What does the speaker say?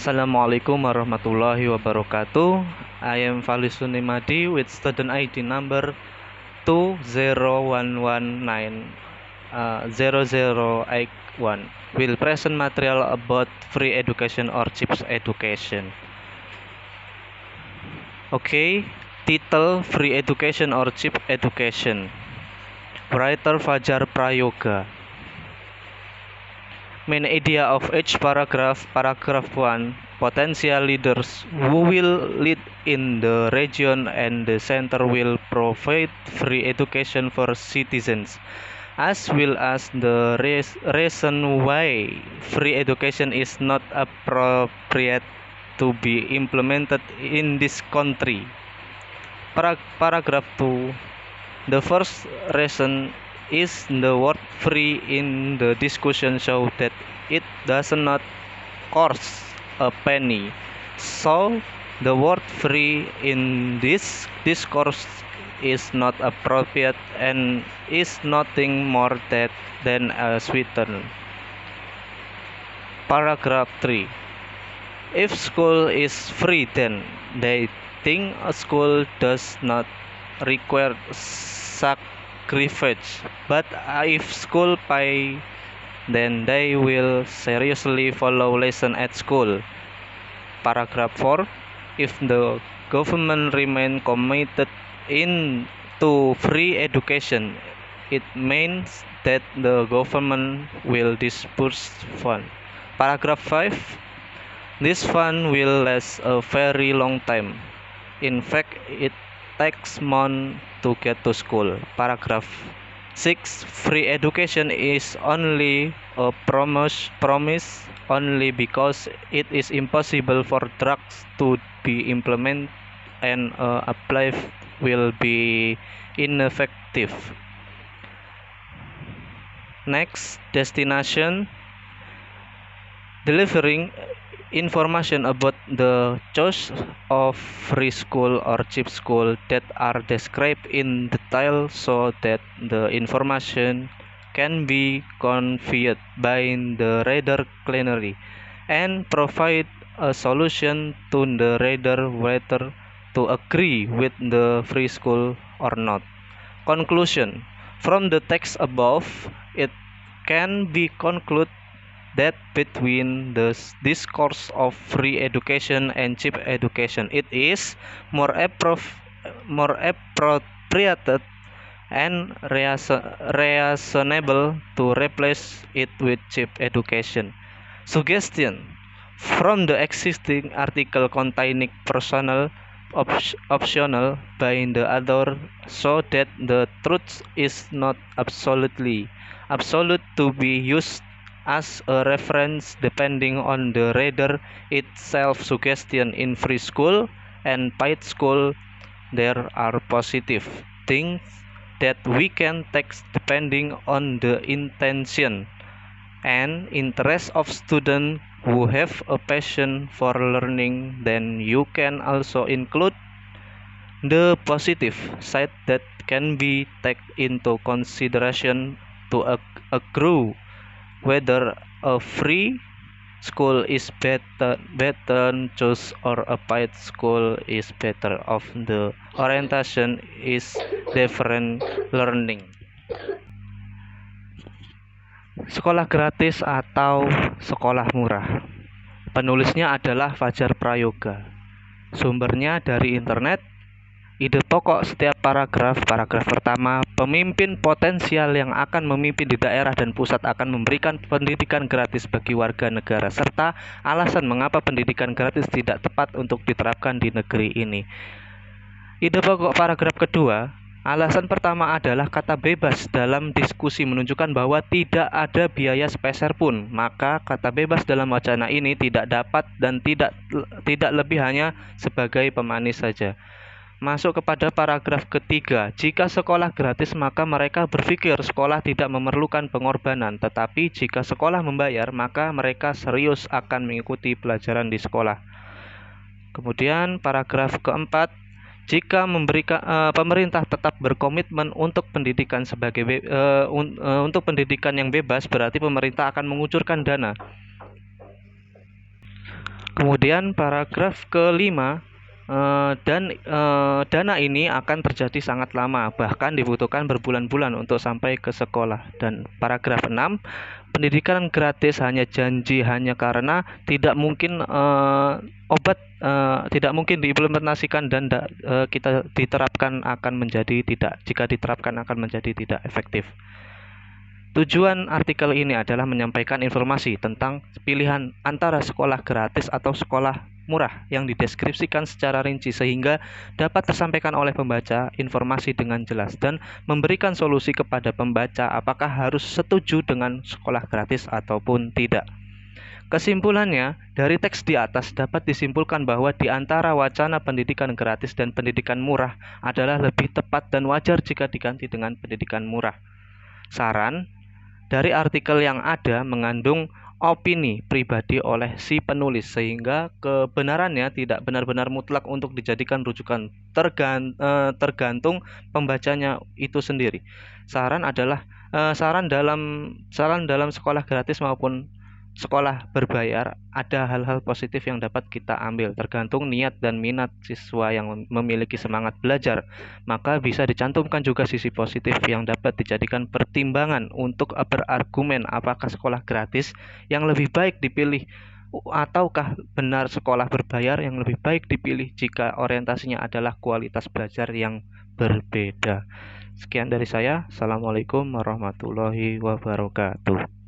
Assalamualaikum warahmatullahi wabarakatuh. I am Falis Sunimadi with student ID number 20119 0081. Will present material about free education or cheap education. Okay, title Free Education or Cheap Education. Writer Fajar Prayoga. Main idea of each paragraph. Paragraph 1. Potential leaders who will lead in the region and the center will provide free education for citizens, as well as the reason why free education is not appropriate to be implemented in this country. Paragraph 2. The first reason is the word free in the discussion show that it does not cost a penny. So the word free in this discourse is not appropriate and is nothing more than a sweetener. Paragraph 3. If school is free, then they think a school does not require sacrifice. But if school pay, then they will seriously follow lesson at school. Paragraph 4. If the government remain committed to free education, it means that the government will disburse fund. Paragraph 5. This fund will last a very long time. In fact, it takes months to get to school. Paragraph 6. Free education is only a promise only because it is impossible for drugs to be implemented and applied will be ineffective. Next, destination. Delivering information about the choice of free school or cheap school that are described in detail so that the information can be conveyed by the reader clearly and provide a solution to the reader whether to agree with the free school or not. Conclusion. From the text above, it can be concluded that between the discourse of free education and cheap education, it is more appropriate and reasonable to replace it with cheap education. Suggestion. From the existing article containing personal optional by the author so that the truth is not absolute to be used as a reference depending on the reader itself. Suggestion. In free school and paid school, there are positive things that we can take depending on the intention and interest of students who have a passion for learning. Then you can also include the positive side that can be taken into consideration to agree whether a free school is better choice or a paid school is better of the orientation is different learning. Sekolah gratis atau sekolah murah. Penulisnya adalah Fajar Prayoga. Sumbernya dari internet. Ide pokok setiap paragraf. Paragraf pertama, pemimpin potensial yang akan memimpin di daerah dan pusat akan memberikan pendidikan gratis bagi warga negara, serta alasan mengapa pendidikan gratis tidak tepat untuk diterapkan di negeri ini. Ide pokok paragraf kedua, alasan pertama adalah kata bebas dalam diskusi menunjukkan bahwa tidak ada biaya sepeser pun, maka kata bebas dalam wacana ini tidak dapat dan tidak lebih hanya sebagai pemanis saja. Masuk kepada paragraf ketiga, jika sekolah gratis maka mereka berpikir sekolah tidak memerlukan pengorbanan, tetapi jika sekolah membayar maka mereka serius akan mengikuti pelajaran di sekolah. Kemudian paragraf keempat, jika pemerintah tetap berkomitmen untuk pendidikan untuk pendidikan yang bebas, berarti pemerintah akan mengucurkan dana Kemudian paragraf kelima, dana ini akan terjadi sangat lama, bahkan dibutuhkan berbulan-bulan untuk sampai ke sekolah. Dan paragraf 6, pendidikan gratis hanya janji hanya karena tidak mungkin tidak mungkin diimplementasikan dan kita diterapkan akan menjadi tidak jika diterapkan akan menjadi tidak efektif. Tujuan artikel ini adalah menyampaikan informasi tentang pilihan antara sekolah gratis atau sekolah murah yang dideskripsikan secara rinci sehingga dapat tersampaikan oleh pembaca informasi dengan jelas dan memberikan solusi kepada pembaca apakah harus setuju dengan sekolah gratis ataupun tidak. Kesimpulannya, dari teks di atas dapat disimpulkan bahwa di antara wacana pendidikan gratis dan pendidikan murah adalah lebih tepat dan wajar jika diganti dengan pendidikan murah. Saran dari artikel yang ada mengandung opini pribadi oleh si penulis sehingga kebenarannya tidak benar-benar mutlak untuk dijadikan rujukan tergantung pembacanya itu sendiri. Saran dalam sekolah gratis maupun sekolah berbayar ada hal-hal positif yang dapat kita ambil tergantung niat dan minat siswa yang memiliki semangat belajar. Maka bisa dicantumkan juga sisi positif yang dapat dijadikan pertimbangan untuk berargumen apakah sekolah gratis yang lebih baik dipilih ataukah benar sekolah berbayar yang lebih baik dipilih jika orientasinya adalah kualitas belajar yang berbeda. Sekian dari saya. Assalamualaikum warahmatullahi wabarakatuh.